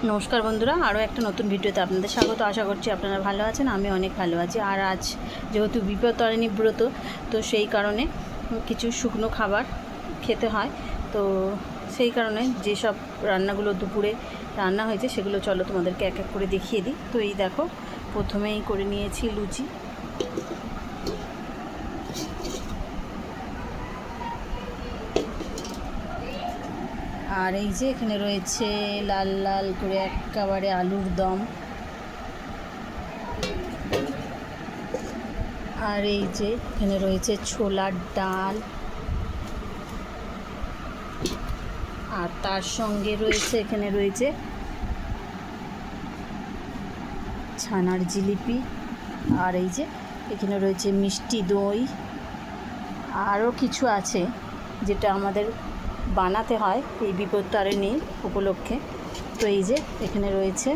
নমস্কার বন্ধুরা, আরও একটা নতুন ভিডিওতে আপনাদের স্বাগত। আশা করছি আপনারা ভালো আছেন। আমি অনেক ভালো আছি। আর আজ যেহেতু বিপত্তারিণী ব্রত, তো সেই কারণে কিছু শুকনো খাবার খেতে হয়। তো সেই কারণে যেসব রান্নাগুলো দুপুরে রান্না হয়েছে সেগুলো চলো তোমাদেরকে এক এক করে দেখিয়ে দিই। তো এই দেখো, প্রথমেই করে নিয়েছি লুচি। আর এই যে এখানে রয়েছে লাল লাল করে একেবারে আলুর দম। আর এই যে এখানে রয়েছে ছোলার ডাল, আর তার সঙ্গে রয়েছে এখানে রয়েছে ছানার জিলিপি। আর এই যে এখানে রয়েছে মিষ্টি দই। আরও কিছু আছে যেটা আমাদের বানাতে হয় এই বিপত্তারিণী উপলক্ষে। তো এই যে এখানে রয়েছে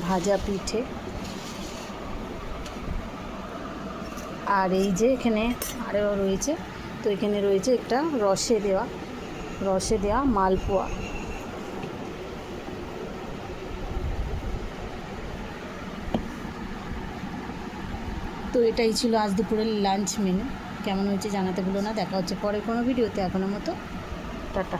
ভাজা পিঠে। আর এই যে এখানে আরও রয়েছে, তো এখানে রয়েছে একটা রসে দেওয়া মালপোয়া। তো এটাই ছিল আজ দুপুরের লাঞ্চ মেনু। কেমন হয়েছে জানাতে ভুলো না। দেখা হচ্ছে পরে কোনো ভিডিওতে। এখনের মতো টাটা।